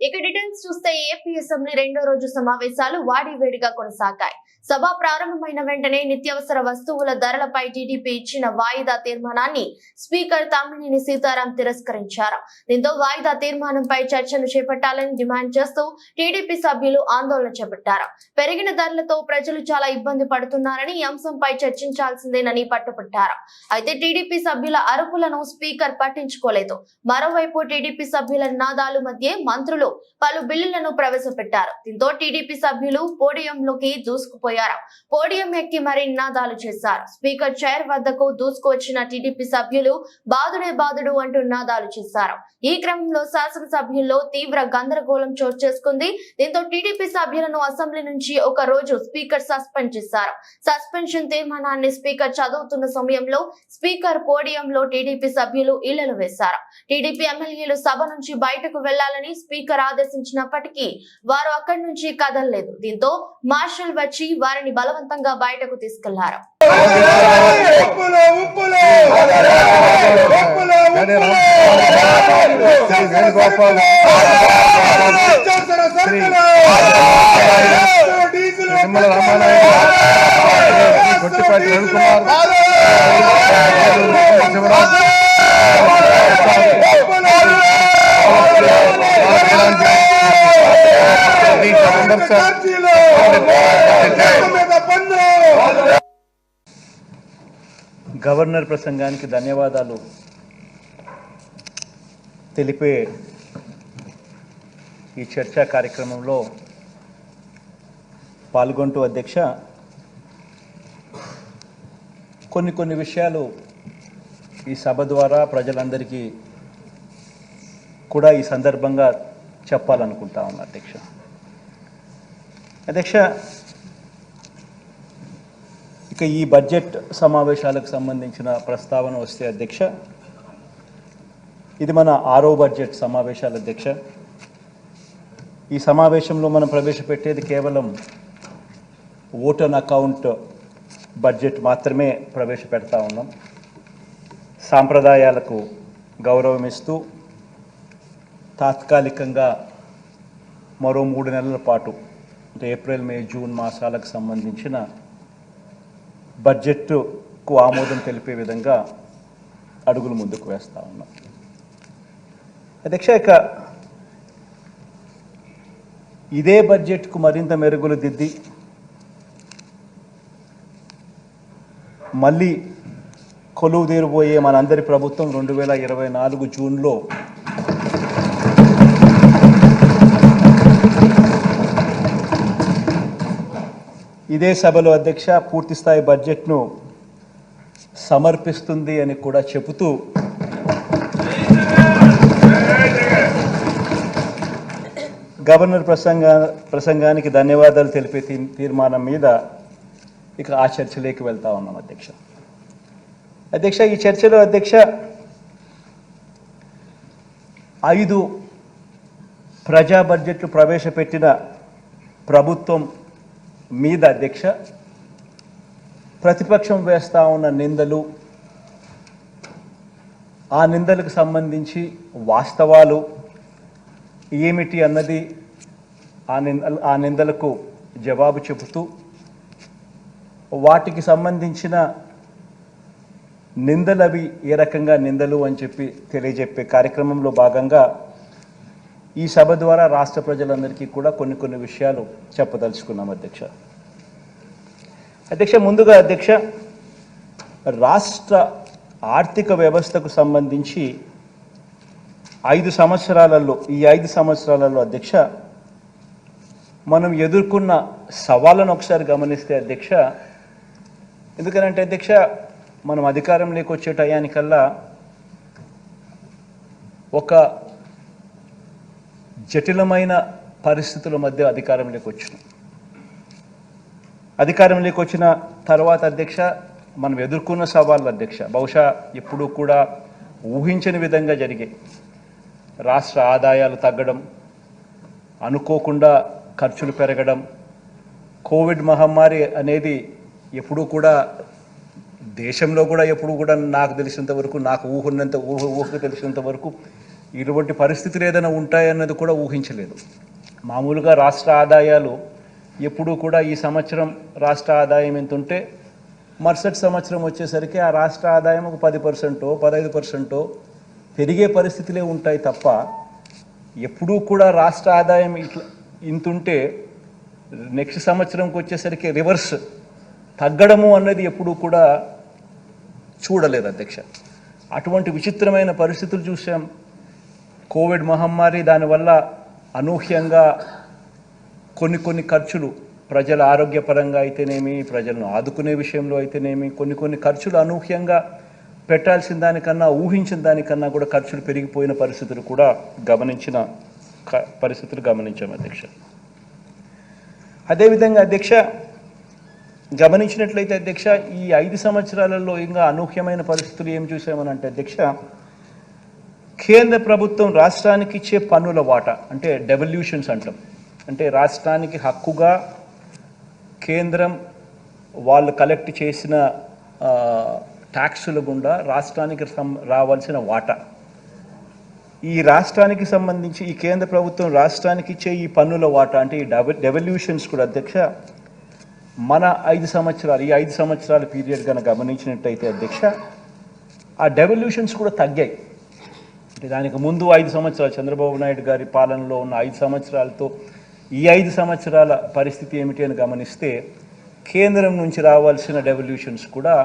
ఇక డీటెయిల్స్ చూస్తే AP assembly రెండో రోజు సమావేశాలు వాడివేడిగా కొనసాగాయి. సభ ప్రారంభమైన వెంటనే నిత్యావసర వస్తువుల ధరలపై టీడీపీ ఇచ్చిన వాయిదా తీర్మానాన్ని స్పీకర్ తమ్మినేని సీతారాం తిరస్కరించారు. దీంతో వాయిదా తీర్మానంపై చర్చను చేపట్టాలని డిమాండ్ చేస్తూ టీడీపీ సభ్యులు ఆందోళన చేపట్టారు. పెరిగిన ధరలతో ప్రజలు చాలా ఇబ్బంది పడుతున్నారని ఈ అంశంపై చర్చించాల్సిందేనని పట్టుబట్టారు. అయితే టీడీపీ సభ్యుల అరుపులను స్పీకర్ పట్టించుకోలేదు. మరోవైపు టీడీపీ సభ్యుల నినాదాల మధ్య మంత్రులు పలు బిల్లులను ప్రవేశపెట్టారు. దీంతో టీడీపీ సభ్యులు పోడియంలోకి దూసుకుపోయారు. పోడియం ఎక్కి మరీ నినాదాలు చేశారు. స్పీకర్ చైర్ వద్దకు దూసుకువచ్చిన టీడీపీ సభ్యులు బాదుడే బాదుడు అంటూ నినాదాలు చేశారు. ఈ క్రమంలో శాసనసభ్యుల్లో తీవ్ర గందరగోళం చోటు చేసుకుంది. దీంతో టీడీపీ సభ్యులను అసెంబ్లీ నుంచి ఒక రోజు స్పీకర్ సస్పెండ్ చేశారు. సస్పెన్షన్ తీర్మానాన్ని స్పీకర్ చదువుతున్న సమయంలో స్పీకర్ పోడియంలో టీడీపీ సభ్యులు ఇళ్లలు వేశారు. టీడీపీ ఎమ్మెల్యేలు సభ నుంచి బయటకు వెళ్లాలని స్పీకర్ ఆదేశించినప్పటికీ వారు అక్కడి నుంచి కదలలేదు. దీంతో మార్షల్ వచ్చి వారిని బలవంతంగా బయటకు తీసుకెళ్లారు. గవర్నర్ ప్రసంగానికి ధన్యవాదాలు తెలిపే ఈ చర్చా కార్యక్రమంలో పాల్గొంటూ అధ్యక్ష కొన్ని విషయాలు ఈ సభ ద్వారా ప్రజలందరికీ కూడా ఈ సందర్భంగా చెప్పాలనుకుంటా ఉన్నా అధ్యక్ష ఇక ఈ బడ్జెట్ సమావేశాలకు సంబంధించిన ప్రస్తావన వస్తే అధ్యక్ష ఇది మన 6వ బడ్జెట్ సమావేశాలు అధ్యక్ష. ఈ సమావేశంలో మనం ప్రవేశపెట్టేది కేవలం ఓట్ ఆన్ అకౌంట్ బడ్జెట్ మాత్రమే ప్రవేశపెడతా ఉన్నాం. సాంప్రదాయాలకు గౌరవం ఇస్తూ తాత్కాలికంగా మరో 3 నెలల పాటు అంటే ఏప్రిల్, మే, జూన్ మాసాలకు సంబంధించిన బడ్జెట్కు ఆమోదం తెలిపే విధంగా అడుగులు ముందుకు వేస్తూ ఉన్నాం అధ్యక్ష. ఇక ఇదే బడ్జెట్కు మరింత మెరుగులు దిద్ది మళ్ళీ కొలువు తీరబోయే మనందరి ప్రభుత్వం 2024 జూన్లో ఇదే సభలో అధ్యక్ష పూర్తిస్థాయి బడ్జెట్ను సమర్పిస్తుంది అని కూడా చెబుతూ గవర్నర్ ప్రసంగానికి ధన్యవాదాలు తెలిపే తీర్మానం మీద ఇక ఆ చర్చలోకి వెళ్తా ఉన్నాం అధ్యక్ష. ఈ చర్చలో అధ్యక్ష 5 ప్రజా బడ్జెట్లు ప్రవేశపెట్టిన ప్రభుత్వం మీద అధ్యక్ష ప్రతిపక్షం వేస్తా ఉన్న నిందలు, ఆ నిందలకు సంబంధించి వాస్తవాలు ఏమిటి అన్నది ఆ నిందలకు జవాబు చెబుతూ వాటికి సంబంధించిన నిందలవి ఏ రకంగా నిందలు అని చెప్పి తెలియజెప్పే కార్యక్రమంలో భాగంగా ఈ సభ ద్వారా రాష్ట్ర ప్రజలందరికీ కూడా కొన్ని విషయాలు చెప్పదలుచుకున్నాం అధ్యక్ష. ముందుగా అధ్యక్ష రాష్ట్ర ఆర్థిక వ్యవస్థకు సంబంధించి 5 సంవత్సరాలలో అధ్యక్ష మనం ఎదుర్కొన్న సవాళ్ళను ఒకసారి గమనిస్తే అధ్యక్ష, ఎందుకనంటే అధ్యక్ష మనం అధికారంలోకి వచ్చే టయానికల్లా ఒక జటిలమైన పరిస్థితుల మధ్య అధికారంలోకి వచ్చిన తర్వాత అధ్యక్ష మనం ఎదుర్కొన్న సవాళ్ళు అధ్యక్ష బహుశా ఎప్పుడూ కూడా ఊహించని విధంగా జరిగాయి. రాష్ట్ర ఆదాయాలు తగ్గడం, అనుకోకుండా ఖర్చులు పెరగడం, కోవిడ్ మహమ్మారి అనేది ఎప్పుడూ కూడా దేశంలో కూడా ఎప్పుడు కూడా నాకు తెలిసినంత వరకు, నాకు ఊహకు తెలిసినంత వరకు ఇటువంటి పరిస్థితులు ఏదైనా ఉంటాయన్నది కూడా ఊహించలేదు. మామూలుగా రాష్ట్ర ఆదాయాలు ఎప్పుడూ కూడా ఈ సంవత్సరం రాష్ట్ర ఆదాయం ఎంత ఉంటే మరుసటి సంవత్సరం వచ్చేసరికి ఆ రాష్ట్ర ఆదాయం ఒక 10%, 15% పెరిగే పరిస్థితులే ఉంటాయి తప్ప ఎప్పుడూ కూడా రాష్ట్ర ఆదాయం ఇట్లా ఇంతుంటే నెక్స్ట్ సంవత్సరంకి వచ్చేసరికి రివర్స్ తగ్గడము అన్నది ఎప్పుడూ కూడా చూడలేదు అధ్యక్ష. అటువంటి విచిత్రమైన పరిస్థితులు చూసాం. కోవిడ్ మహమ్మారి, దానివల్ల అనూహ్యంగా కొన్ని ఖర్చులు ప్రజల ఆరోగ్యపరంగా అయితేనేమి, ప్రజలను ఆదుకునే విషయంలో అయితేనేమి, కొన్ని ఖర్చులు అనూహ్యంగా పెట్టాల్సిన దానికన్నా, ఊహించిన దానికన్నా కూడా ఖర్చులు పెరిగిపోయిన పరిస్థితులు కూడా గమనించాం అధ్యక్ష. అదేవిధంగా అధ్యక్ష గమనించినట్లయితే అధ్యక్ష, ఈ 5 సంవత్సరాలలో ఇంకా అనూహ్యమైన పరిస్థితులు ఏం చూసామనంటే అధ్యక్ష, కేంద్ర ప్రభుత్వం రాష్ట్రానికి ఇచ్చే పన్నుల వాటా, అంటే డెవల్యూషన్స్ అంటాం, అంటే రాష్ట్రానికి హక్కుగా కేంద్రం వాళ్ళు కలెక్ట్ చేసిన ట్యాక్సుల గుండా రాష్ట్రానికి రావాల్సిన వాటా, ఈ రాష్ట్రానికి సంబంధించి ఈ కేంద్ర ప్రభుత్వం రాష్ట్రానికి ఇచ్చే ఈ పన్నుల వాటా, అంటే ఈ డెవల్యూషన్స్ కూడా అధ్యక్ష మన 5 సంవత్సరాలు, ఈ 5 సంవత్సరాల పీరియడ్ కనుక గమనించినట్టయితే అధ్యక్ష, ఆ డెవల్యూషన్స్ కూడా తగ్గాయి. అంటే దానికి ముందు 5 సంవత్సరాలు చంద్రబాబు నాయుడు గారి పాలనలో ఉన్న 5 సంవత్సరాలతో ఈ 5 సంవత్సరాల పరిస్థితి ఏమిటి అని గమనిస్తే కేంద్రం నుంచి రావాల్సిన డెవల్యూషన్స్ కూడా